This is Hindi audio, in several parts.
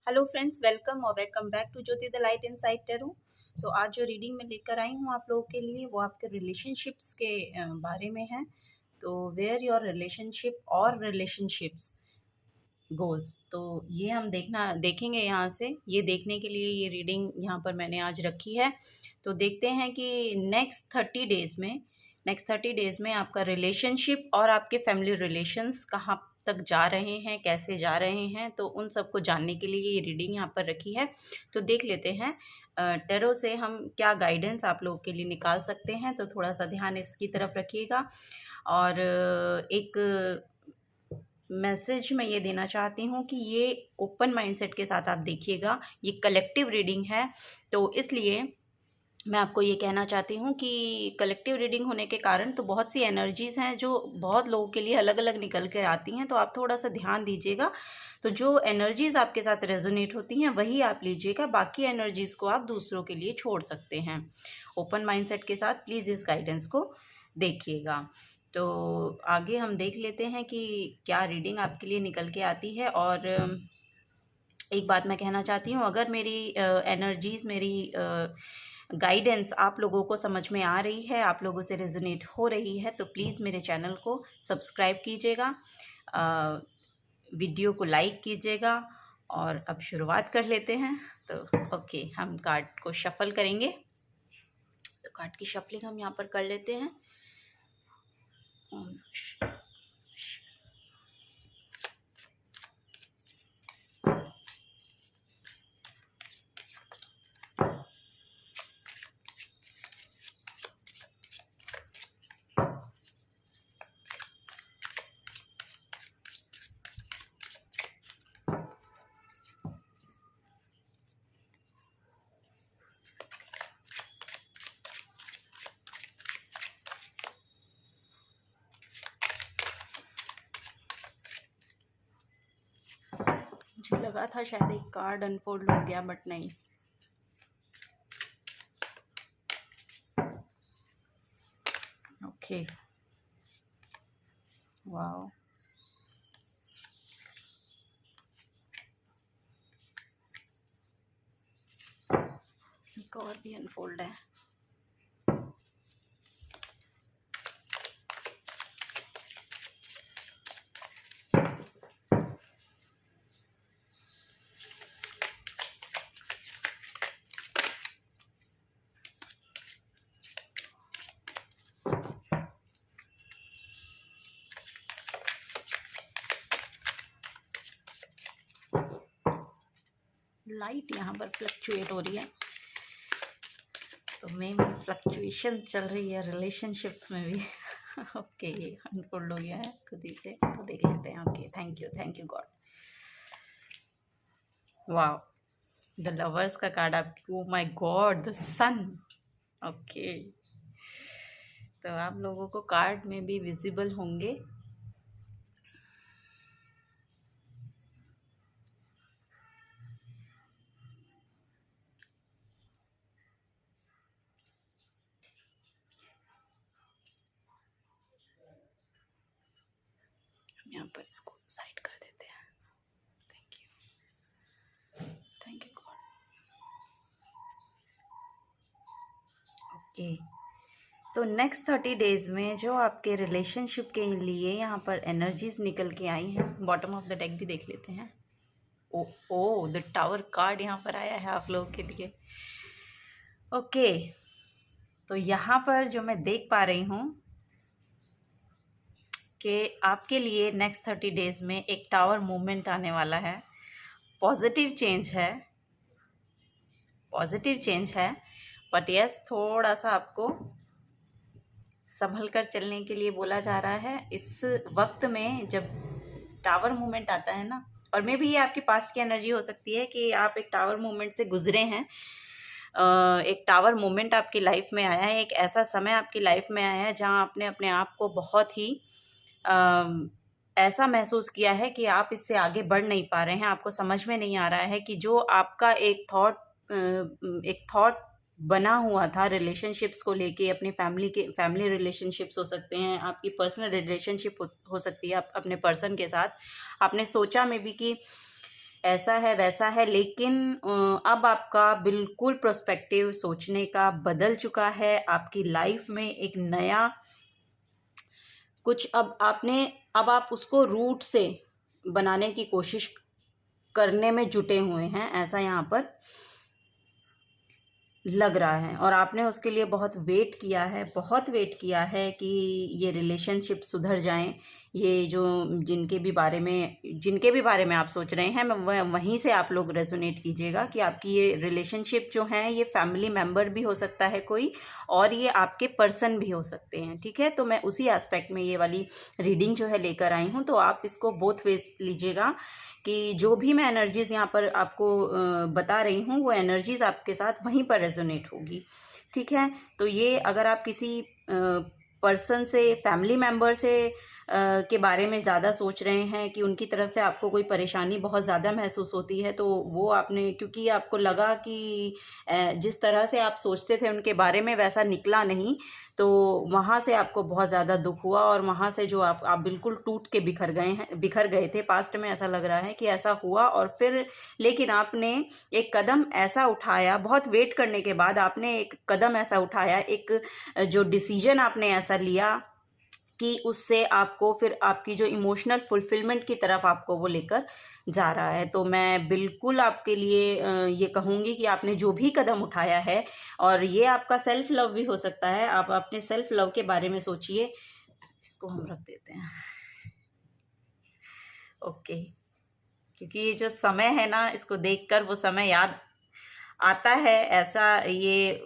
हेलो फ्रेंड्स, वेलकम और welcome back to Jyoti the light inside tarot. तो आज जो रीडिंग मैं लेकर आई हूँ आप लोगों के लिए वो आपके रिलेशनशिप्स के बारे में है। तो वेयर योर रिलेशनशिप और रिलेशनशिप्स गोज, तो ये हम देखेंगे यहाँ से। ये देखने के लिए ये रीडिंग यहाँ पर मैंने आज रखी है। तो देखते हैं कि नेक्स्ट 30 डेज में आपका रिलेशनशिप और आपके फैमिली रिलेशंस कहाँ तक जा रहे हैं, कैसे जा रहे हैं। तो उन सबको जानने के लिए ये रीडिंग यहाँ पर रखी है। तो देख लेते हैं टेरो से हम क्या गाइडेंस आप लोगों के लिए निकाल सकते हैं। तो थोड़ा सा ध्यान इसकी तरफ रखिएगा। और एक मैसेज मैं ये देना चाहती हूँ कि ये ओपन माइंडसेट के साथ आप देखिएगा। ये कलेक्टिव रीडिंग है, तो इसलिए मैं आपको ये कहना चाहती हूँ कि कलेक्टिव रीडिंग होने के कारण तो बहुत सी एनर्जीज़ हैं जो बहुत लोगों के लिए अलग अलग निकल कर आती हैं। तो आप थोड़ा सा ध्यान दीजिएगा। तो जो एनर्जीज़ आपके साथ रेजोनेट होती हैं वही आप लीजिएगा, बाकी एनर्जीज़ को आप दूसरों के लिए छोड़ सकते हैं। ओपन माइंडसेट के साथ प्लीज़ इस गाइडेंस को देखिएगा। तो आगे हम देख लेते हैं कि क्या रीडिंग आपके लिए निकल के आती है। और एक बात मैं कहना चाहती हूँ, अगर मेरी एनर्जीज़, मेरी गाइडेंस आप लोगों को समझ में आ रही है, आप लोगों से रेजोनेट हो रही है, तो प्लीज़ मेरे चैनल को सब्सक्राइब कीजिएगा, वीडियो को लाइक कीजिएगा। और अब शुरुआत कर लेते हैं। तो ओके, हम कार्ड को शफल करेंगे। तो कार्ड की शफलिंग हम यहाँ पर कर लेते हैं। मुझे लगा था शायद एक कार्ड अनफोल्ड हो गया, बट नहीं। ओके, वाओ, एक और भी अनफोल्ड है। लाइट यहाँ पर फ्लक्चुएट हो रही है, तो मे भी फ्लक्चुएशन चल रही है रिलेशनशिप्स में भी। ओके, ये अनफोल्ड हो गया है खुद ही से, तो देख लेते हैं। Okay, thank you God. Wow, the lovers का कार्ड आपकी, oh my God, the sun. Okay, तो आप लोगों को कार्ड में भी विजिबल होंगे। यहाँ पर इसको साइड कर देते हैं। Thank you God. ओके, तो नेक्स्ट 30 डेज में जो आपके रिलेशनशिप के लिए यहाँ पर एनर्जीज निकल के आई हैं, बॉटम ऑफ द डेक भी देख लेते हैं। ओ द टावर कार्ड यहाँ पर आया है आप लोगों के लिए। ओके, तो यहाँ पर जो मैं देख पा रही हूँ कि आपके लिए नेक्स्ट 30 डेज में एक टावर मूवमेंट आने वाला है। पॉजिटिव चेंज है, बट यस, थोड़ा सा आपको संभल कर चलने के लिए बोला जा रहा है इस वक्त में। जब टावर मूवमेंट आता है ना, और मे भी ये आपकी पास्ट की एनर्जी हो सकती है कि आप एक टावर मूवमेंट से गुजरे हैं। एक टावर मूवमेंट आपकी लाइफ में आया है, एक ऐसा समय आपकी लाइफ में आया है जहाँ आपने अपने आप को बहुत ही ऐसा महसूस किया है कि आप इससे आगे बढ़ नहीं पा रहे हैं। आपको समझ में नहीं आ रहा है कि जो आपका एक थॉट बना हुआ था रिलेशनशिप्स को लेके, अपनी फैमिली रिलेशनशिप्स हो सकते हैं, आपकी पर्सनल रिलेशनशिप हो सकती है अपने पर्सन के साथ। आपने सोचा में भी कि ऐसा है वैसा है, लेकिन अब आपका बिल्कुल पर्सपेक्टिव सोचने का बदल चुका है। आपकी लाइफ में एक नया कुछ अब आप उसको रूट से बनाने की कोशिश करने में जुटे हुए हैं, ऐसा यहाँ पर लग रहा है। और आपने उसके लिए बहुत वेट किया है, बहुत वेट किया है कि ये रिलेशनशिप सुधर जाएं। ये जो जिनके भी बारे में आप सोच रहे हैं, वहीं से आप लोग रेजोनेट कीजिएगा कि आपकी ये रिलेशनशिप जो है, ये फैमिली मेम्बर भी हो सकता है कोई, और ये आपके पर्सन भी हो सकते हैं। ठीक है, तो मैं उसी एस्पेक्ट में ये वाली रीडिंग जो है लेकर आई हूँ। तो आप इसको बोथ वेज लीजिएगा कि जो भी मैं एनर्जीज़ यहाँ पर आपको बता रही हूँ, वो एनर्जीज़ आपके साथ वहीं पर रेजोनेट होगी। ठीक है, तो ये अगर आप किसी पर्सन से, फैमिली मेम्बर से के बारे में ज़्यादा सोच रहे हैं कि उनकी तरफ से आपको कोई परेशानी बहुत ज़्यादा महसूस होती है, तो वो आपने, क्योंकि आपको लगा कि जिस तरह से आप सोचते थे उनके बारे में वैसा निकला नहीं, तो वहाँ से आपको बहुत ज़्यादा दुख हुआ, और वहाँ से जो आप बिल्कुल टूट के बिखर गए थे। पास्ट में ऐसा लग रहा है कि ऐसा हुआ, और फिर लेकिन आपने एक कदम ऐसा उठाया, बहुत वेट करने के बाद आपने एक कदम ऐसा उठाया, एक जो डिसीजन आपने ऐसा लिया कि उससे आपको फिर आपकी जो इमोशनल फुलफिलमेंट की तरफ आपको वो लेकर जा रहा है। तो मैं बिल्कुल आपके लिए ये कहूँगी कि आपने जो भी कदम उठाया है, और ये आपका सेल्फ लव भी हो सकता है, आप अपने सेल्फ लव के बारे में सोचिए। इसको हम रख देते हैं, ओके, क्योंकि ये जो समय है ना, इसको देखकर वो समय याद आता है। ऐसा ये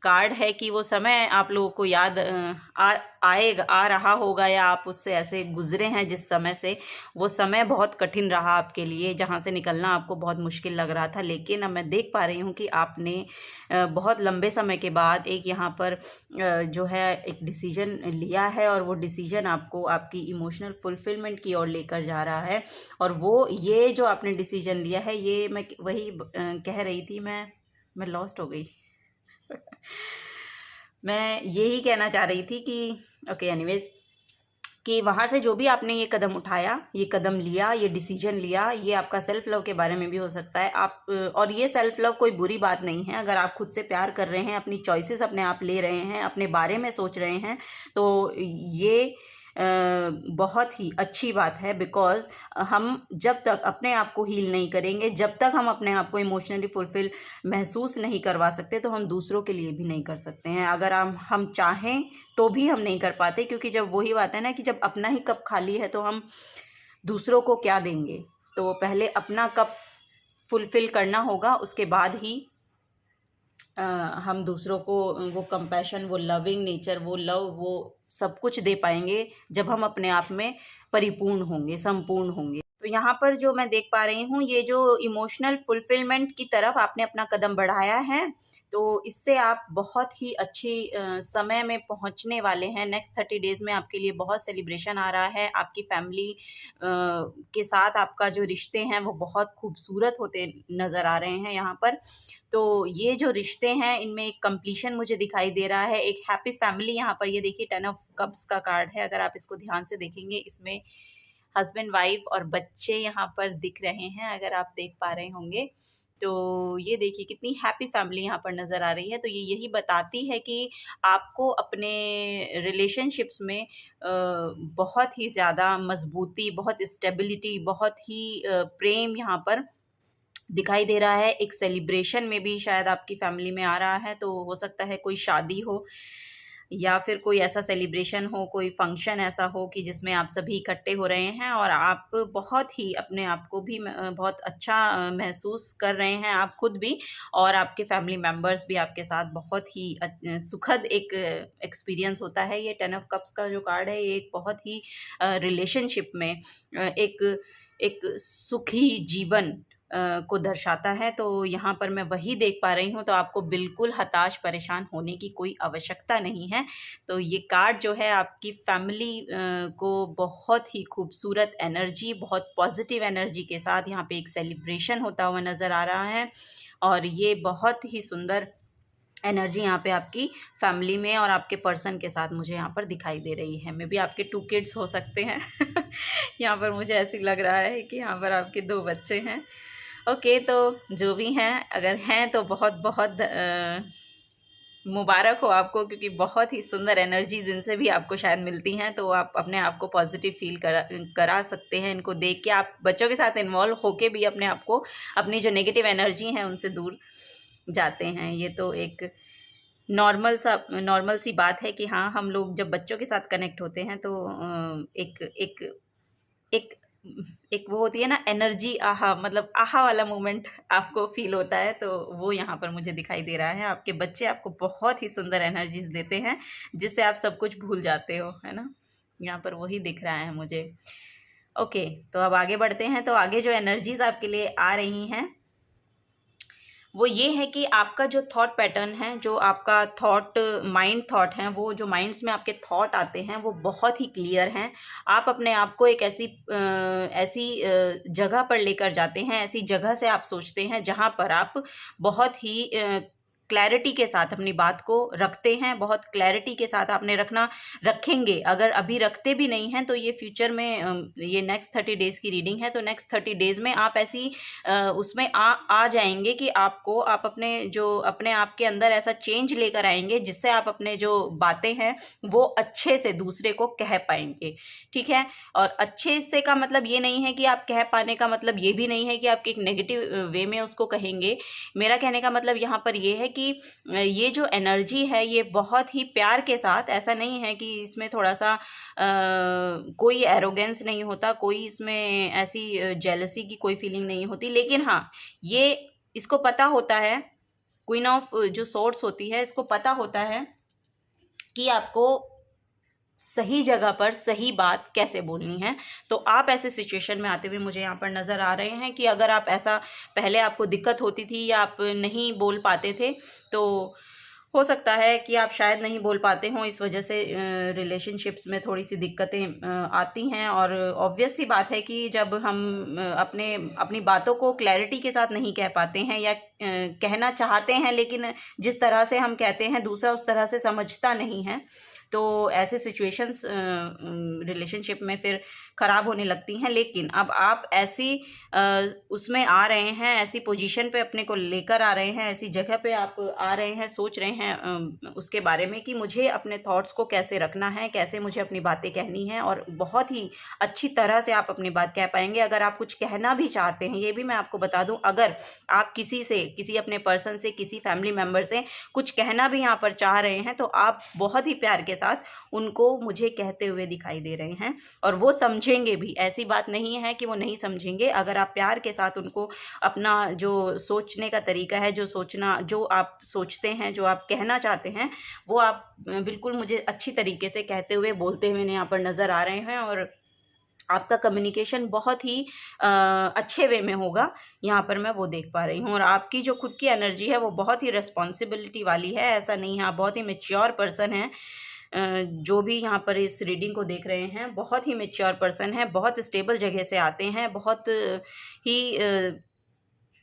कार्ड है कि वो समय आप लोगों को याद आ रहा होगा, या आप उससे ऐसे गुजरे हैं जिस समय से, वो समय बहुत कठिन रहा आपके लिए, जहाँ से निकलना आपको बहुत मुश्किल लग रहा था। लेकिन अब मैं देख पा रही हूँ कि आपने बहुत लंबे समय के बाद एक यहाँ पर जो है एक डिसीजन लिया है, और वो डिसीजन आपको आपकी इमोशनल फुलफिलमेंट की ओर लेकर जा रहा है। और वो ये जो आपने डिसीजन लिया है, ये मैं वही कह रही थी, मैं लॉस्ट हो गई। मैं यही कहना चाह रही थी कि ओके, एनीवेज, कि वहाँ से जो भी आपने ये कदम उठाया, ये कदम लिया, ये डिसीजन लिया, ये आपका सेल्फ लव के बारे में भी हो सकता है। आप और ये सेल्फ लव कोई बुरी बात नहीं है। अगर आप खुद से प्यार कर रहे हैं, अपनी चॉइसेस अपने आप ले रहे हैं, अपने बारे में सोच रहे हैं, तो ये बहुत ही अच्छी बात है। बिकॉज़ हम जब तक अपने आप को हील नहीं करेंगे, जब तक हम अपने आप को इमोशनली फुलफिल महसूस नहीं करवा सकते, तो हम दूसरों के लिए भी नहीं कर सकते हैं। अगर हम चाहें तो भी हम नहीं कर पाते, क्योंकि जब वही बात है ना कि जब अपना ही कप खाली है तो हम दूसरों को क्या देंगे। तो पहले अपना कप फुलफिल करना होगा, उसके बाद ही हम दूसरों को वो कंपैशन, वो लविंग नेचर, वो लव, वो सब कुछ दे पाएंगे जब हम अपने आप में परिपूर्ण होंगे, संपूर्ण होंगे। तो यहाँ पर जो मैं देख पा रही हूँ, ये जो इमोशनल फुलफिलमेंट की तरफ आपने अपना कदम बढ़ाया है, तो इससे आप बहुत ही अच्छी समय में पहुँचने वाले हैं। नेक्स्ट 30 डेज़ में आपके लिए बहुत सेलिब्रेशन आ रहा है। आपकी फैमिली के साथ आपका जो रिश्ते हैं वो बहुत खूबसूरत होते नज़र आ रहे हैं यहाँ पर। तो ये जो रिश्ते हैं, इनमें एक कंप्लीशन मुझे दिखाई दे रहा है, एक हैप्पी फैमिली। यहाँ पर ये देखिए 10 ऑफ कप्स का कार्ड है। अगर आप इसको ध्यान से देखेंगे, इसमें हस्बैंड वाइफ और बच्चे यहाँ पर दिख रहे हैं, अगर आप देख पा रहे होंगे। तो ये देखिए कितनी हैप्पी फैमिली यहाँ पर नज़र आ रही है। तो ये यही बताती है कि आपको अपने रिलेशनशिप्स में बहुत ही ज़्यादा मजबूती, बहुत स्टेबिलिटी, बहुत ही प्रेम यहाँ पर दिखाई दे रहा है। एक सेलिब्रेशन में भी शायद आपकी फैमिली में आ रहा है, तो हो सकता है कोई शादी हो, या फिर कोई ऐसा सेलिब्रेशन हो, कोई फंक्शन ऐसा हो कि जिसमें आप सभी इकट्ठे हो रहे हैं, और आप बहुत ही अपने आप को भी बहुत अच्छा महसूस कर रहे हैं, आप खुद भी, और आपके फैमिली मेम्बर्स भी आपके साथ। बहुत ही सुखद एक एक्सपीरियंस होता है। ये 10 ऑफ कप्स का जो कार्ड है, ये एक बहुत ही रिलेशनशिप में एक सुखी जीवन को दर्शाता है। तो यहाँ पर मैं वही देख पा रही हूँ। तो आपको बिल्कुल हताश, परेशान होने की कोई आवश्यकता नहीं है। तो ये कार्ड जो है आपकी फैमिली को बहुत ही खूबसूरत एनर्जी, बहुत पॉजिटिव एनर्जी के साथ यहाँ पे एक सेलिब्रेशन होता हुआ नज़र आ रहा है, और ये बहुत ही सुंदर एनर्जी यहाँ पे आपकी फैमिली में और आपके पर्सन के साथ मुझे यहाँ पर दिखाई दे रही है। मे बी आपके 2 किड्स हो सकते हैं यहाँ पर मुझे ऐसी लग रहा है कि यहाँ पर आपके 2 बच्चे हैं। ओके, तो जो भी हैं, अगर हैं तो बहुत बहुत मुबारक हो आपको, क्योंकि बहुत ही सुंदर एनर्जी जिनसे भी आपको शायद मिलती हैं, तो आप अपने आप को पॉजिटिव फील करा सकते हैं। इनको देख के आप बच्चों के साथ इन्वॉल्व होके भी अपने आप को, अपनी जो नेगेटिव एनर्जी हैं उनसे दूर जाते हैं। ये तो एक नॉर्मल सी बात है कि हाँ, हम लोग जब बच्चों के साथ कनेक्ट होते हैं तो एक एक एक एक वो होती है ना एनर्जी, आहा, मतलब आहा वाला मोमेंट आपको फील होता है, तो वो यहाँ पर मुझे दिखाई दे रहा है। आपके बच्चे आपको बहुत ही सुंदर एनर्जीज देते हैं जिससे आप सब कुछ भूल जाते हो, है ना। यहाँ पर वही दिख रहा है मुझे। ओके, तो अब आगे बढ़ते हैं। तो आगे जो एनर्जीज आपके लिए आ रही हैं वो ये है कि आपका जो थॉट पैटर्न है, जो आपका माइंड थॉट है, वो जो माइंड्स में आपके थॉट आते हैं वो बहुत ही क्लियर हैं। आप अपने आप को एक ऐसी जगह पर लेकर जाते हैं, ऐसी जगह से आप सोचते हैं जहाँ पर आप बहुत ही क्लैरिटी के साथ अपनी बात को रखते हैं। बहुत क्लैरिटी के साथ आपने रखेंगे। अगर अभी रखते भी नहीं हैं तो ये फ्यूचर में, ये नेक्स्ट 30 डेज़ की रीडिंग है, तो नेक्स्ट 30 डेज़ में आप ऐसी उसमें आ जाएंगे कि आप अपने आप के अंदर ऐसा चेंज लेकर आएंगे जिससे आप अपने जो बातें हैं वो अच्छे से दूसरे को कह पाएंगे, ठीक है। और अच्छे से का मतलब ये नहीं है कि आप कह पाने का मतलब ये भी नहीं है कि आप एक नेगेटिव वे में उसको कहेंगे। मेरा कहने का मतलब यहाँ पर ये है कि ये जो एनर्जी है ये बहुत ही प्यार के साथ, ऐसा नहीं है कि इसमें थोड़ा सा कोई एरोगेंस नहीं होता, कोई इसमें ऐसी जेलसी की कोई फीलिंग नहीं होती, लेकिन हाँ, ये इसको पता होता है, क्वीन ऑफ जो सोर्स होती है, इसको पता होता है कि आपको सही जगह पर सही बात कैसे बोलनी है। तो आप ऐसे सिचुएशन में आते हुए मुझे यहाँ पर नज़र आ रहे हैं कि अगर आप ऐसा पहले आपको दिक्कत होती थी या आप नहीं बोल पाते थे, तो हो सकता है कि आप शायद नहीं बोल पाते हों, इस वजह से रिलेशनशिप्स में थोड़ी सी दिक्कतें आती हैं। और ऑब्वियस सी बात है कि जब हम अपनी बातों को क्लैरिटी के साथ नहीं कह पाते हैं या कहना चाहते हैं, लेकिन जिस तरह से हम कहते हैं दूसरा उस तरह से समझता नहीं है, तो ऐसे सिचुएशंस रिलेशनशिप में फिर ख़राब होने लगती हैं। लेकिन अब आप ऐसी उसमें आ रहे हैं, ऐसी पोजीशन पे अपने को लेकर आ रहे हैं, ऐसी जगह पे आप आ रहे हैं, सोच रहे हैं उसके बारे में कि मुझे अपने थॉट्स को कैसे रखना है, कैसे मुझे अपनी बातें कहनी है, और बहुत ही अच्छी तरह से आप अपनी बात कह पाएंगे। अगर आप कुछ कहना भी चाहते हैं, ये भी मैं आपको बता दूं, अगर आप किसी अपने पर्सन से, किसी फैमिली मेम्बर से कुछ कहना भी यहाँ पर चाह रहे हैं, तो आप बहुत ही प्यार के साथ उनको मुझे कहते हुए दिखाई दे रहे हैं, और वो समझेंगे भी। ऐसी बात नहीं है कि वो नहीं समझेंगे। अगर आप प्यार के साथ उनको अपना जो सोचने का तरीका है, जो आप सोचते हैं, जो आप कहना चाहते हैं, वो आप बिल्कुल मुझे अच्छी तरीके से कहते हुए, बोलते हुए यहाँ पर नज़र आ रहे हैं। और आपका कम्युनिकेशन बहुत ही अच्छे वे में होगा, यहाँ पर मैं वो देख पा रही हूँ। और आपकी जो खुद की एनर्जी है वो बहुत ही रिस्पॉन्सिबिलिटी वाली है, ऐसा नहीं है। आप बहुत ही मैच्योर पर्सन हैं। जो भी यहाँ पर इस रीडिंग को देख रहे हैं, बहुत ही मैच्योर पर्सन है, बहुत स्टेबल जगह से आते हैं, बहुत ही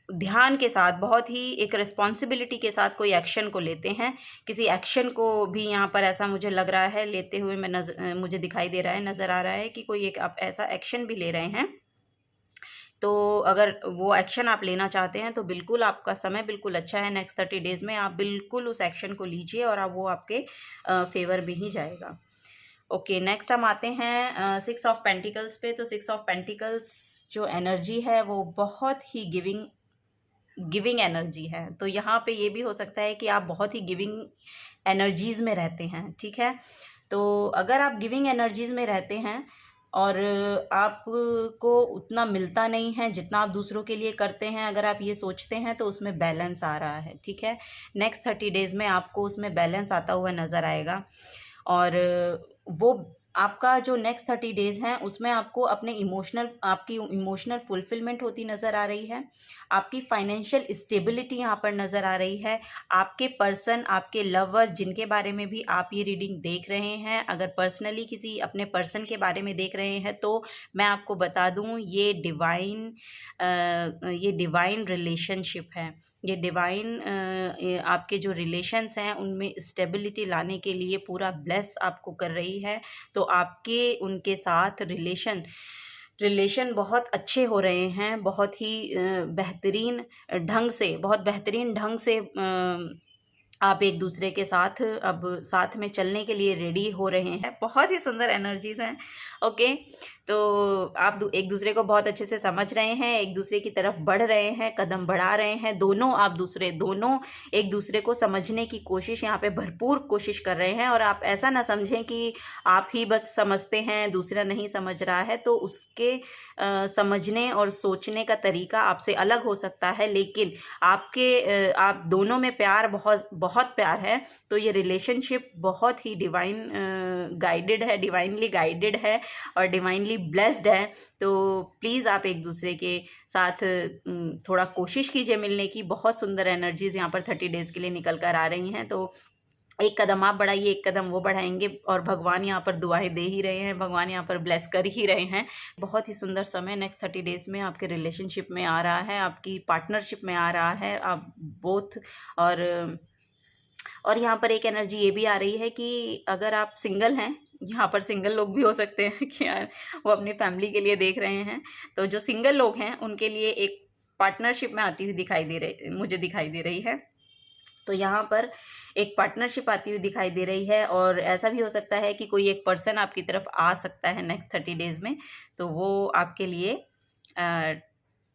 ध्यान के साथ, बहुत ही एक रिस्पॉन्सिबिलिटी के साथ कोई एक्शन को लेते हैं। किसी एक्शन को भी यहाँ पर ऐसा मुझे लग रहा है लेते हुए मुझे दिखाई दे रहा है, नज़र आ रहा है कि कोई एक आप ऐसा एक्शन भी ले रहे हैं। तो अगर वो एक्शन आप लेना चाहते हैं तो बिल्कुल आपका समय बिल्कुल अच्छा है। नेक्स्ट 30 डेज़ में आप बिल्कुल उस एक्शन को लीजिए और अब वो आपके फेवर में ही जाएगा। ओके, नेक्स्ट हम आते हैं 6 ऑफ पेंटिकल्स पे। तो 6 ऑफ पेंटिकल्स जो एनर्जी है वो बहुत ही गिविंग एनर्जी है। तो यहाँ पे ये भी हो सकता है कि आप बहुत ही गिविंग एनर्जीज़ में रहते हैं, ठीक है। तो अगर आप गिविंग एनर्जीज़ में रहते हैं और आपको उतना मिलता नहीं है जितना आप दूसरों के लिए करते हैं, अगर आप ये सोचते हैं, तो उसमें बैलेंस आ रहा है, ठीक है। नेक्स्ट 30 डेज़ में आपको उसमें बैलेंस आता हुआ नज़र आएगा, और वो आपका जो नेक्स्ट 30 डेज़ हैं उसमें आपको अपने आपकी इमोशनल फुलफिलमेंट होती नज़र आ रही है, आपकी फाइनेंशियल स्टेबिलिटी यहाँ पर नज़र आ रही है, आपके पर्सन, आपके लवर जिनके बारे में भी आप ये रीडिंग देख रहे हैं, अगर पर्सनली किसी अपने पर्सन के बारे में देख रहे हैं तो मैं आपको बता दूँ ये डिवाइन रिलेशनशिप है। ये डिवाइन आपके जो रिलेशंस हैं उनमें स्टेबिलिटी लाने के लिए पूरा ब्लेस आपको कर रही है। तो आपके उनके साथ रिलेशन बहुत अच्छे हो रहे हैं, बहुत ही बहुत बेहतरीन ढंग से आप एक दूसरे के साथ अब साथ में चलने के लिए रेडी हो रहे हैं। बहुत ही सुंदर एनर्जीज हैं। ओके, तो आप एक दूसरे को बहुत अच्छे से समझ रहे हैं, एक दूसरे की तरफ बढ़ रहे हैं, कदम बढ़ा रहे हैं, दोनों एक दूसरे को समझने की कोशिश यहाँ पे भरपूर कोशिश कर रहे हैं। और आप ऐसा ना समझें कि आप ही बस समझते हैं, दूसरा नहीं समझ रहा है, तो उसके समझने और सोचने का तरीका आपसे अलग हो सकता है, लेकिन आप दोनों में प्यार बहुत बहुत प्यार है। तो ये रिलेशनशिप बहुत ही डिवाइनली गाइडेड है और डिवाइनली ब्लेस्ड है। तो प्लीज़ आप एक दूसरे के साथ थोड़ा कोशिश कीजिए मिलने की। बहुत सुंदर एनर्जीज यहाँ पर 30 डेज़ के लिए निकल कर आ रही हैं। तो एक कदम आप बढ़ाइए, एक कदम वो बढ़ाएंगे और भगवान यहाँ पर दुआएं दे ही रहे हैं, भगवान यहाँ पर ब्लेस कर ही रहे हैं। बहुत ही सुंदर समय नेक्स्ट 30 डेज़ में आपके रिलेशनशिप में आ रहा है, आपकी पार्टनरशिप में आ रहा है, आप बोथ। और यहाँ पर एक एनर्जी ये भी आ रही है कि अगर आप सिंगल हैं, यहाँ पर सिंगल लोग भी हो सकते हैं कि यार वो अपनी फैमिली के लिए देख रहे हैं, तो जो सिंगल लोग हैं उनके लिए एक पार्टनरशिप में आती हुई मुझे दिखाई दे रही है। तो यहाँ पर एक पार्टनरशिप आती हुई दिखाई दे रही है और ऐसा भी हो सकता है कि कोई एक पर्सन आपकी तरफ आ सकता है नेक्स्ट 30 डेज़ में, तो वो आपके लिए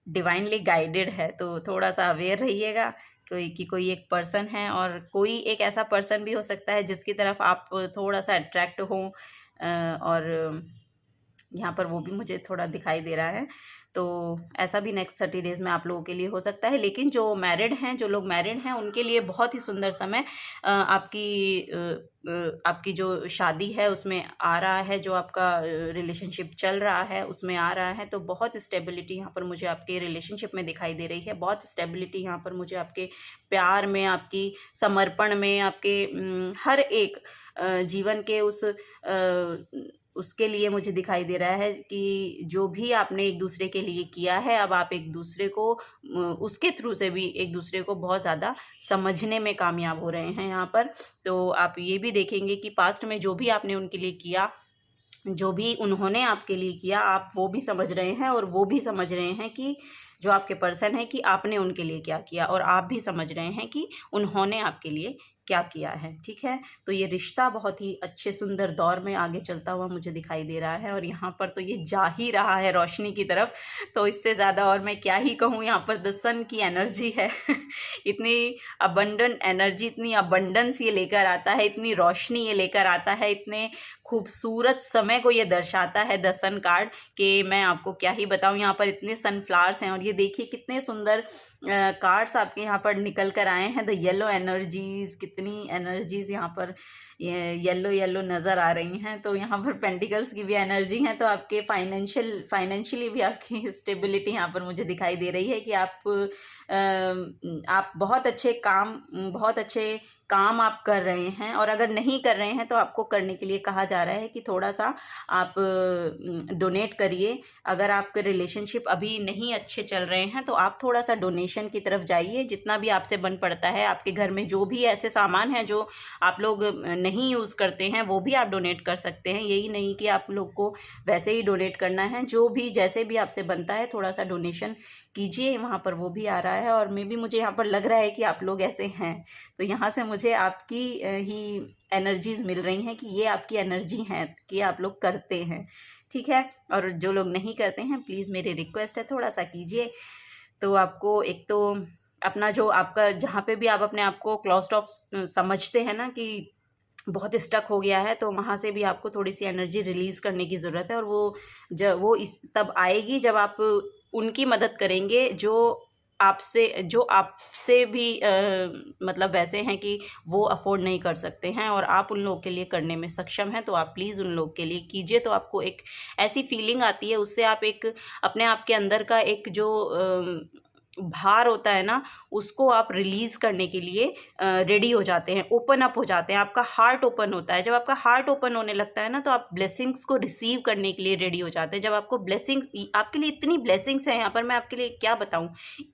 डिवाइनली गाइडेड है। तो थोड़ा सा अवेयर रहिएगा कोई एक पर्सन है, और कोई एक ऐसा पर्सन भी हो सकता है जिसकी तरफ आप थोड़ा सा अट्रैक्ट हों, और यहाँ पर वो भी मुझे थोड़ा दिखाई दे रहा है। तो ऐसा भी नेक्स्ट 30 डेज़ में आप लोगों के लिए हो सकता है। लेकिन जो लोग मैरिड हैं उनके लिए बहुत ही सुंदर समय आपकी जो शादी है उसमें आ रहा है, जो आपका रिलेशनशिप चल रहा है उसमें आ रहा है। तो बहुत स्टेबिलिटी यहाँ पर मुझे आपके रिलेशनशिप में दिखाई दे रही है, बहुत स्टेबिलिटी यहाँ पर मुझे आपके प्यार में, आपकी समर्पण में, आपके हर एक जीवन के उसके लिए मुझे दिखाई दे रहा है कि जो भी आपने एक दूसरे के लिए किया है, अब आप एक दूसरे को उसके थ्रू से भी एक दूसरे को बहुत ज़्यादा समझने में कामयाब हो रहे हैं यहाँ पर। तो आप ये भी देखेंगे कि पास्ट में जो भी आपने उनके लिए किया, जो भी उन्होंने आपके लिए किया, आप वो भी समझ रहे हैं और वो भी समझ रहे हैं कि जो आपके पर्सन है कि आपने उनके लिए क्या किया, और आप भी समझ रहे हैं कि उन्होंने आपके लिए क्या किया है। ठीक है, तो ये रिश्ता बहुत ही अच्छे सुंदर दौर में आगे चलता हुआ मुझे दिखाई दे रहा है, और यहाँ पर तो ये जा ही रहा है रोशनी की तरफ। तो इससे ज़्यादा और मैं क्या ही कहूँ, यहाँ पर द सन की एनर्जी है इतनी अबंडेंट एनर्जी, इतनी अबंडेंस ये लेकर आता है, इतनी रोशनी ये लेकर आता है, इतने खूबसूरत समय को ये दर्शाता है द सन कार्ड, कि मैं आपको क्या ही बताऊँ। यहाँ पर इतने सनफ्लावर्स हैं, और ये देखिए कितने सुंदर कार्ड्स आपके यहाँ पर निकल कर आए हैं। द येलो एनर्जीज, कितनी एनर्जीज यहाँ पर येलो नज़र आ रही हैं। तो यहाँ पर पेंटिकल्स की भी एनर्जी है, तो आपके फाइनेंशियली भी आपकी स्टेबिलिटी यहाँ पर मुझे दिखाई दे रही है कि आप बहुत अच्छे काम आप कर रहे हैं, और अगर नहीं कर रहे हैं तो आपको करने के लिए कहा जा रहा है कि थोड़ा सा आप डोनेट करिए। अगर आपके रिलेशनशिप अभी नहीं अच्छे चल रहे हैं तो आप थोड़ा सा डोनेशन की तरफ जाइए, जितना भी आपसे बन पड़ता है। आपके घर में जो भी ऐसे सामान हैं जो आप लोग नहीं यूज़ करते हैं वो भी आप डोनेट कर सकते हैं। यही नहीं कि आप लोग को वैसे ही डोनेट करना है, जो भी जैसे भी आपसे बनता है थोड़ा सा डोनेशन कीजिए। वहाँ पर वो भी आ रहा है, और मे भी मुझे यहाँ पर लग रहा है कि आप लोग ऐसे हैं। तो यहाँ से मुझे आपकी ही एनर्जीज मिल रही हैं कि ये आपकी एनर्जी हैं कि आप लोग करते हैं। ठीक है, और जो लोग नहीं करते हैं प्लीज़ मेरी रिक्वेस्ट है थोड़ा सा कीजिए। तो आपको एक तो अपना जो आपका जहाँ पे भी आप अपने आप को क्लोज्ड ऑफ समझते हैं ना कि बहुत स्टक हो गया है, तो वहाँ से भी आपको थोड़ी सी एनर्जी रिलीज़ करने की ज़रूरत है। और वो तब आएगी जब आप उनकी मदद करेंगे जो आपसे भी मतलब वैसे हैं कि वो अफोर्ड नहीं कर सकते हैं और आप उन लोगों के लिए करने में सक्षम हैं, तो आप प्लीज़ उन लोगों के लिए कीजिए। तो आपको एक ऐसी फीलिंग आती है, उससे आप एक अपने आप के अंदर का एक जो भार होता है ना, उसको आप रिलीज़ करने के लिए रेडी हो जाते हैं, ओपन अप हो जाते हैं, आपका हार्ट ओपन होता है। जब आपका हार्ट ओपन होने लगता है ना, तो आप ब्लेसिंग्स को रिसीव करने के लिए रेडी हो जाते हैं। जब आपको ब्लेसिंग्स, आपके लिए इतनी ब्लेसिंग्स हैं यहाँ पर, मैं आपके लिए क्या बताऊँ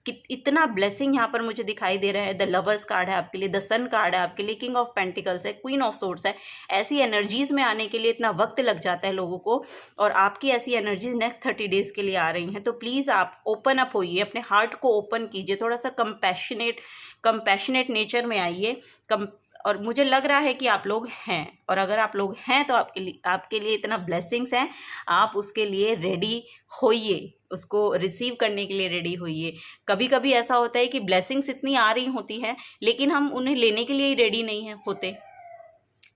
कि इतना ब्लेसिंग यहाँ पर मुझे दिखाई दे रहा है। द लवर्स कार्ड है आपके लिए, द सन कार्ड है आपके लिए, किंग ऑफ पेंटिकल्स है, क्वीन ऑफ सोर्ड्स है। ऐसी एनर्जीज़ में आने के लिए इतना वक्त लग जाता है लोगों को, और आपकी ऐसी एनर्जीज नेक्स्ट 30 डेज़ के लिए आ रही हैं। तो प्लीज़ आप ओपन अप होइए, अपने हार्ट को ओपन कीजिए, थोड़ा सा कंपैशनेट नेचर में आइए। और मुझे लग रहा है कि आप लोग हैं, और अगर आप लोग हैं तो आपके लिए इतना ब्लेसिंग्स हैं, आप उसके लिए रेडी होइए, उसको रिसीव करने के लिए रेडी होइए। कभी कभी ऐसा होता है कि ब्लेसिंग्स इतनी आ रही होती हैं, लेकिन हम उन्हें लेने के लिए ही रेडी नहीं होते,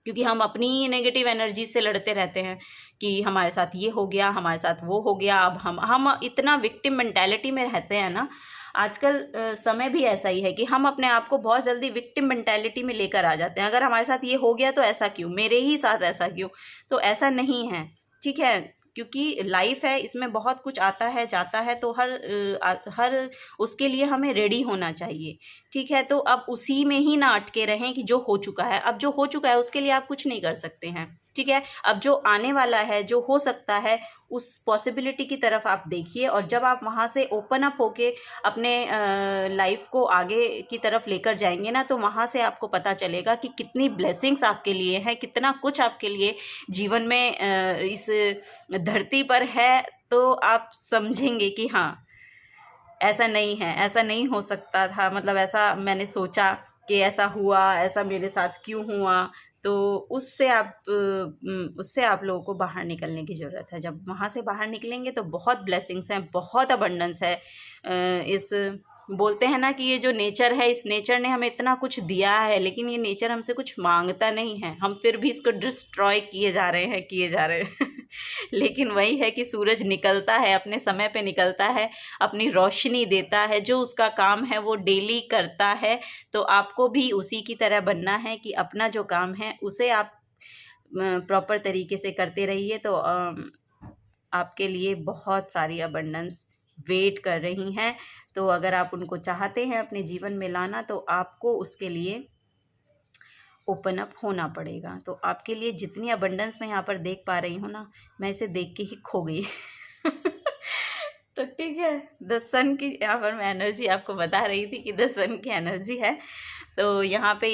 क्योंकि हम अपनी नेगेटिव एनर्जी से लड़ते रहते हैं कि हमारे साथ ये हो गया, हमारे साथ वो हो गया। अब हम इतना विक्टिम मेंटालिटी में रहते हैं ना आजकल। समय भी ऐसा ही है कि हम अपने आप को बहुत जल्दी विक्टिम मेंटालिटी में लेकर आ जाते हैं। अगर हमारे साथ ये हो गया तो ऐसा क्यों, मेरे ही साथ ऐसा क्यों? तो ऐसा नहीं है, ठीक है, क्योंकि लाइफ है, इसमें बहुत कुछ आता है जाता है, तो हर उसके लिए हमें रेडी होना चाहिए, ठीक है। तो अब उसी में ही ना अटके रहें कि जो हो चुका है, अब जो हो चुका है उसके लिए आप कुछ नहीं कर सकते हैं, ठीक है। अब जो आने वाला है, जो हो सकता है, उस पॉसिबिलिटी की तरफ आप देखिए, और जब आप वहाँ से ओपन अप होके अपने लाइफ को आगे की तरफ लेकर जाएंगे ना, तो वहाँ से आपको पता चलेगा कि कितनी ब्लेसिंग्स आपके लिए हैं, कितना कुछ आपके लिए जीवन में इस धरती पर है। तो आप समझेंगे कि हाँ, ऐसा नहीं है, ऐसा नहीं हो सकता था, मतलब ऐसा मैंने सोचा कि ऐसा हुआ, ऐसा मेरे साथ क्यों हुआ। तो उससे आप लोगों को बाहर निकलने की ज़रूरत है। जब वहाँ से बाहर निकलेंगे तो बहुत ब्लेसिंग्स हैं, बहुत अबंडेंस है। इस बोलते हैं ना कि ये जो नेचर है, इस नेचर ने हमें इतना कुछ दिया है, लेकिन ये नेचर हमसे कुछ मांगता नहीं है, हम फिर भी इसको डिस्ट्रॉय किए जा रहे हैं लेकिन वही है कि सूरज निकलता है, अपने समय पे निकलता है, अपनी रोशनी देता है, जो उसका काम है वो डेली करता है। तो आपको भी उसी की तरह बनना है कि अपना जो काम है उसे आप प्रॉपर तरीके से करते रहिए। तो आपके लिए बहुत सारी अबंडेंस वेट कर रही हैं। तो अगर आप उनको चाहते हैं अपने जीवन में लाना, तो आपको उसके लिए ओपन अप होना पड़ेगा। तो आपके लिए जितनी अबंडेंस मैं यहाँ पर देख पा रही हूँ ना, मैं इसे देख के ही खो गई तो ठीक है, द सन की यहाँ पर मैं एनर्जी आपको बता रही थी कि द सन की एनर्जी है। तो यहाँ पे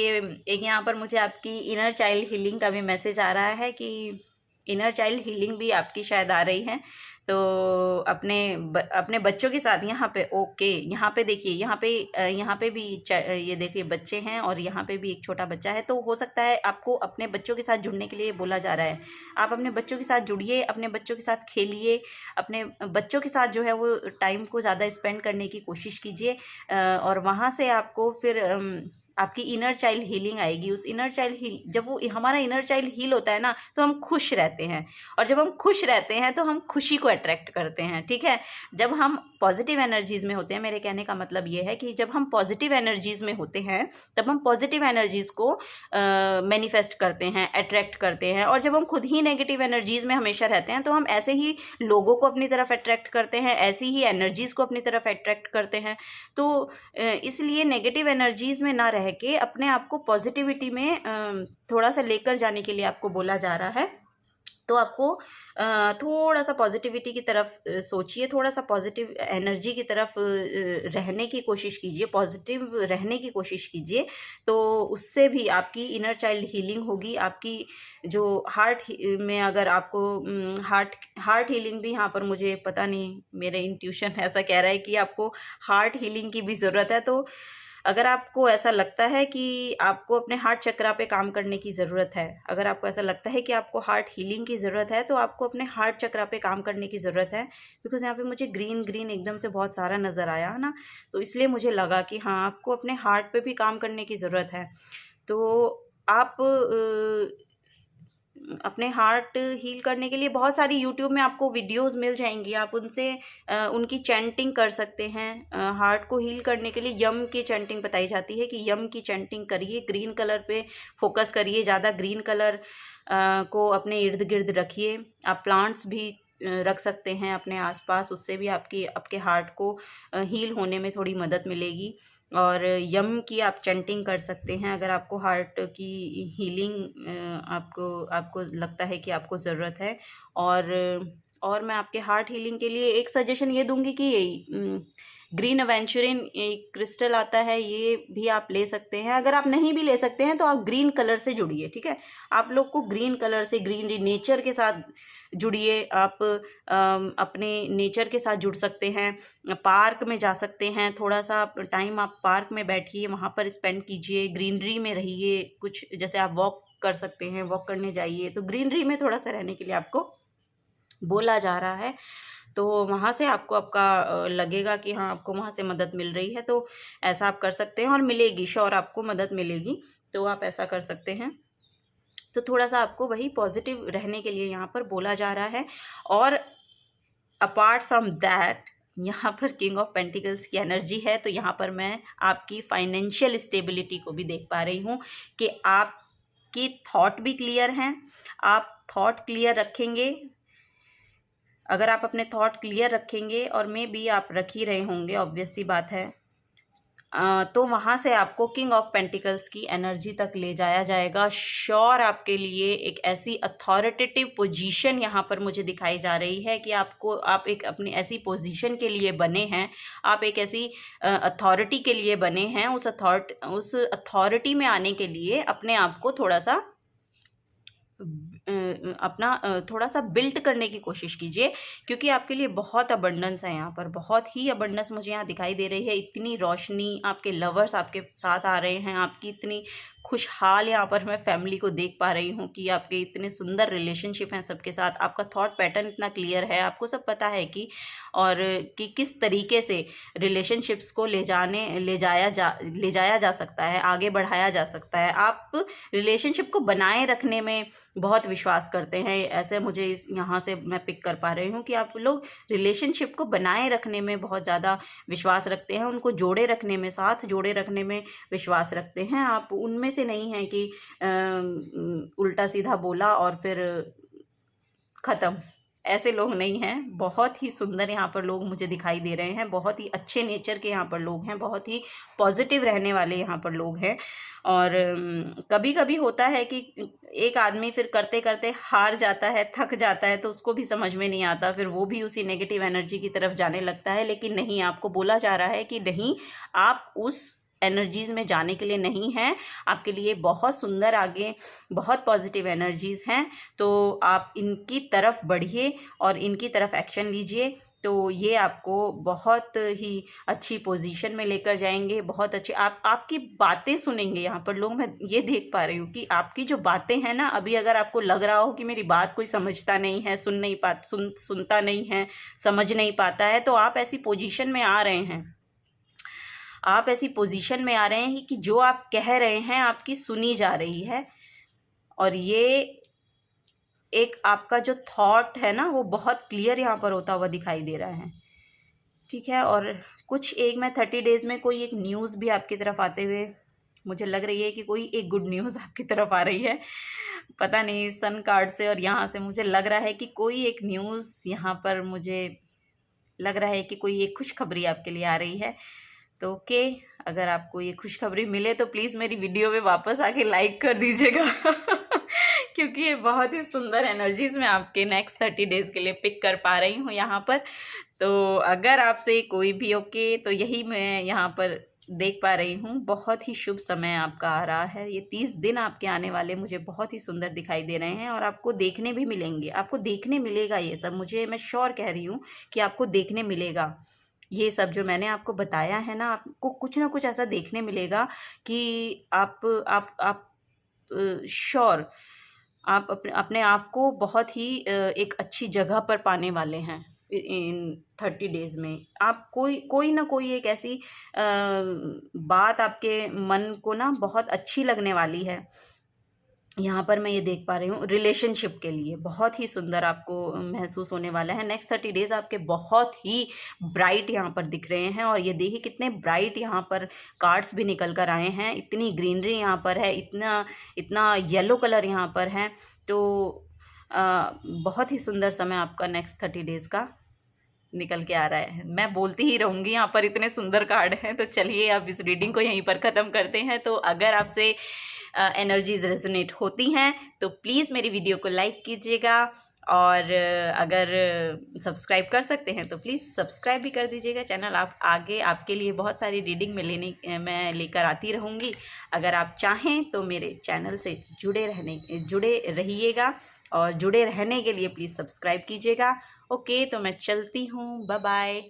यहाँ पर मुझे आपकी इनर चाइल्ड हीलिंग का भी मैसेज आ रहा है कि इनर चाइल्ड हीलिंग भी आपकी शायद आ रही है। तो अपने बच्चों के साथ यहाँ पे, ओके, यहाँ पे देखिए, यहाँ पे भी ये देखिए बच्चे हैं, और यहाँ पे भी एक छोटा बच्चा है। तो हो सकता है आपको अपने बच्चों के साथ जुड़ने के लिए बोला जा रहा है। आप अपने बच्चों के साथ जुड़िए, अपने बच्चों के साथ खेलिए, अपने बच्चों के साथ जो है वो टाइम को ज़्यादा स्पेंड करने की कोशिश कीजिए, और वहाँ से आपको फिर आपकी इनर चाइल्ड हीलिंग आएगी। उस इनर चाइल्ड जब वो हमारा इनर चाइल्ड हील होता है ना, तो हम खुश रहते हैं, और जब हम खुश रहते हैं तो हम खुशी को अट्रैक्ट करते हैं, ठीक है। जब हम पॉजिटिव एनर्जीज़ में होते हैं, मेरे कहने का मतलब ये है कि जब हम पॉजिटिव एनर्जीज़ में होते हैं, तब हम पॉजिटिव एनर्जीज़ को मैनिफेस्ट करते हैं, अट्रैक्ट करते हैं। और जब हम खुद ही नेगेटिव एनर्जीज़ में हमेशा रहते हैं, तो हम ऐसे ही लोगों को अपनी तरफ अट्रैक्ट करते हैं, ऐसी ही एनर्जीज़ को अपनी तरफ अट्रैक्ट करते हैं। तो इसलिए नेगेटिव एनर्जीज़ में ना रह के अपने आप को पॉजिटिविटी में थोड़ा सा लेकर जाने के लिए आपको बोला जा रहा है। तो आपको थोड़ा सा पॉजिटिविटी की तरफ सोचिए, थोड़ा सा पॉजिटिव एनर्जी की तरफ रहने की कोशिश कीजिए, पॉजिटिव रहने की कोशिश कीजिए। तो उससे भी आपकी इनर चाइल्ड हीलिंग होगी। आपकी जो हार्ट में, अगर आपको हार्ट हीलिंग भी, यहाँ पर मुझे पता नहीं, मेरे इंट्यूशन ऐसा कह रहा है कि आपको हार्ट हीलिंग की भी ज़रूरत है। तो अगर आपको ऐसा लगता है कि आपको अपने हार्ट चक्रा पे काम करने की ज़रूरत है, अगर आपको ऐसा लगता है कि आपको हार्ट हीलिंग की ज़रूरत है, तो आपको अपने हार्ट चक्रा पे काम करने की ज़रूरत है। बिकॉज़ यहाँ पे मुझे ग्रीन ग्रीन एकदम से बहुत सारा नज़र आया है ना, तो इसलिए मुझे लगा कि हाँ, आपको अपने हार्ट पे भी काम करने की ज़रूरत है। तो आप अपने हार्ट हील करने के लिए बहुत सारी यूट्यूब में आपको वीडियोस मिल जाएंगी, आप उनसे उनकी चैंटिंग कर सकते हैं। हार्ट को हील करने के लिए यम की चैंटिंग बताई जाती है कि यम की चैंटिंग करिए, ग्रीन कलर पे फोकस करिए, ज़्यादा ग्रीन कलर को अपने इर्द गिर्द रखिए। आप प्लांट्स भी रख सकते हैं अपने आसपास, उससे भी आपके हार्ट को हील होने में थोड़ी मदद मिलेगी। और यम की आप चैंटिंग कर सकते हैं अगर आपको हार्ट की हीलिंग आपको आपको लगता है कि आपको ज़रूरत है। और मैं आपके हार्ट हीलिंग के लिए एक सजेशन ये दूंगी कि ग्रीन एवेंचुरिन एक क्रिस्टल आता है, ये भी आप ले सकते हैं। अगर आप नहीं भी ले सकते हैं तो आप ग्रीन कलर से जुड़िए, ठीक है। आप लोग को ग्रीन कलर से, ग्रीनरी नेचर के साथ जुड़िए। आप अपने नेचर के साथ जुड़ सकते हैं, पार्क में जा सकते हैं, थोड़ा सा टाइम आप पार्क में बैठिए, वहाँ पर स्पेंड कीजिए, ग्रीनरी में रहिए। कुछ जैसे आप वॉक कर सकते हैं, वॉक करने जाइए, तो ग्रीनरी में थोड़ा सा रहने के लिए आपको बोला जा रहा है। तो वहाँ से आपको आपका लगेगा कि हाँ, आपको वहाँ से मदद मिल रही है, तो ऐसा आप कर सकते हैं और मिलेगी, श्योर आपको मदद मिलेगी। तो आप ऐसा कर सकते हैं। तो थोड़ा सा आपको वही पॉजिटिव रहने के लिए यहाँ पर बोला जा रहा है। और अपार्ट फ्रॉम दैट, यहाँ पर किंग ऑफ पेंटिकल्स की एनर्जी है, तो यहाँ पर मैं आपकी फाइनेंशियल स्टेबिलिटी को भी देख पा रही हूँ कि आपकी थॉट भी क्लियर हैं। आप थॉट क्लियर रखेंगे, अगर आप अपने थॉट क्लियर रखेंगे, और मे बी आप रख ही रहे होंगे, ऑब्वियस सी बात है, तो वहाँ से आपको किंग ऑफ पेंटिकल्स की एनर्जी तक ले जाया जाएगा। श्योर आपके लिए एक ऐसी अथॉरिटेटिव पोजीशन यहाँ पर मुझे दिखाई जा रही है कि आप एक अपनी ऐसी पोजीशन के लिए बने हैं, आप एक ऐसी अथॉरिटी के लिए बने हैं। उस अथॉरिटी में आने के लिए अपने आप को थोड़ा सा थोड़ा सा बिल्ट करने की कोशिश कीजिए, क्योंकि आपके लिए बहुत अबंडेंस है यहाँ पर, बहुत ही अबंडेंस मुझे यहाँ दिखाई दे रही है। इतनी रोशनी, आपके लवर्स आपके साथ आ रहे हैं, आपकी इतनी खुशहाल यहाँ पर मैं फैमिली को देख पा रही हूँ कि आपके इतने सुंदर रिलेशनशिप हैं सबके साथ। आपका थॉट पैटर्न इतना क्लियर है, आपको सब पता है कि किस तरीके से रिलेशनशिप्स को ले जाया जा सकता है, आगे बढ़ाया जा सकता है। आप रिलेशनशिप को बनाए रखने में बहुत विश्वास करते हैं, ऐसे मुझे यहाँ से मैं पिक कर पा रही हूँ कि आप लोग रिलेशनशिप को बनाए रखने में बहुत ज़्यादा विश्वास रखते हैं, उनको जोड़े रखने में, साथ जोड़े रखने में विश्वास रखते हैं। आप उनमें से नहीं हैं कि उल्टा सीधा बोला और फिर ख़त्म, ऐसे लोग नहीं हैं। बहुत ही सुंदर यहाँ पर लोग मुझे दिखाई दे रहे हैं, बहुत ही अच्छे नेचर के यहाँ पर लोग हैं, बहुत ही पॉजिटिव रहने वाले यहाँ पर लोग हैं। और कभी कभी होता है कि एक आदमी फिर करते करते हार जाता है, थक जाता है, तो उसको भी समझ में नहीं आता, फिर वो भी उसी नेगेटिव एनर्जी की तरफ जाने लगता है। लेकिन नहीं, आपको बोला जा रहा है कि नहीं, आप उस एनर्जीज़ में जाने के लिए नहीं हैं। आपके लिए बहुत सुंदर आगे बहुत पॉजिटिव एनर्जीज़ हैं, तो आप इनकी तरफ बढ़िए और इनकी तरफ एक्शन लीजिए। तो ये आपको बहुत ही अच्छी पोजीशन में लेकर जाएंगे, बहुत अच्छी आपकी बातें सुनेंगे यहाँ पर लोग। मैं ये देख पा रही हूँ कि आपकी जो बातें हैं ना, अभी अगर आपको लग रहा हो कि मेरी बात कोई समझता नहीं है, सुनता नहीं है, समझ नहीं पाता है, तो आप ऐसी पोजीशन में आ रहे हैं, आप ऐसी पोजीशन में आ रहे हैं कि जो आप कह रहे हैं आपकी सुनी जा रही है। और ये एक आपका जो थॉट है ना, वो बहुत क्लियर यहाँ पर होता हुआ दिखाई दे रहा है, ठीक है। और मैं 30 डेज़ में कोई एक न्यूज़ भी आपकी तरफ आते हुए मुझे लग रही है कि कोई एक गुड न्यूज़ आपकी तरफ आ रही है, पता नहीं सन कार्ड से और यहाँ से मुझे लग रहा है कि कोई एक न्यूज़ यहाँ पर मुझे लग रहा है कि कोई एक खुशखबरी आपके लिए आ रही है। तो ओके, अगर आपको ये खुशखबरी मिले तो प्लीज़ मेरी वीडियो में वापस आके लाइक कर दीजिएगा क्योंकि ये बहुत ही सुंदर एनर्जीज मैं आपके नेक्स्ट 30 डेज़ के लिए पिक कर पा रही हूँ यहाँ पर। तो अगर आपसे कोई भी ओके, तो यही मैं यहाँ पर देख पा रही हूँ। बहुत ही शुभ समय आपका आ रहा है, ये 30 दिन आपके आने वाले मुझे बहुत ही सुंदर दिखाई दे रहे हैं, और आपको देखने भी मिलेंगे, आपको देखने मिलेगा ये सब। मैं श्योर कह रही हूँ कि आपको देखने मिलेगा ये सब जो मैंने आपको बताया है ना, आपको कुछ ना कुछ ऐसा देखने मिलेगा कि आप श्योर आप अपने आप को बहुत ही एक अच्छी जगह पर पाने वाले हैं इन 30 डेज़ में। आप कोई ना कोई एक ऐसी बात आपके मन को ना बहुत अच्छी लगने वाली है। यहाँ पर मैं ये देख पा रही हूँ रिलेशनशिप के लिए बहुत ही सुंदर आपको महसूस होने वाला है। नेक्स्ट 30 डेज आपके बहुत ही ब्राइट यहाँ पर दिख रहे हैं, और ये देखिए कितने ब्राइट यहाँ पर कार्ड्स भी निकल कर आए हैं। इतनी ग्रीनरी यहाँ पर है, इतना इतना येलो कलर यहाँ पर है। तो बहुत ही सुंदर समय आपका नेक्स्ट 30 डेज का निकल के आ रहा है। मैं बोलती ही रहूँगी, यहाँ पर इतने सुंदर कार्ड हैं। तो चलिए अब इस रीडिंग को यहीं पर ख़त्म करते हैं। तो अगर आपसे एनर्जीज रेजोनेट होती हैं तो प्लीज़ मेरी वीडियो को लाइक कीजिएगा, और अगर सब्सक्राइब कर सकते हैं तो प्लीज़ सब्सक्राइब भी कर दीजिएगा चैनल। आप आगे आपके लिए बहुत सारी रीडिंग मैं लेकर आती रहूँगी। अगर आप चाहें तो मेरे चैनल से जुड़े रहिएगा, और जुड़े रहने के लिए प्लीज़ सब्सक्राइब कीजिएगा। ओके, तो मैं चलती हूँ, बाय बाय।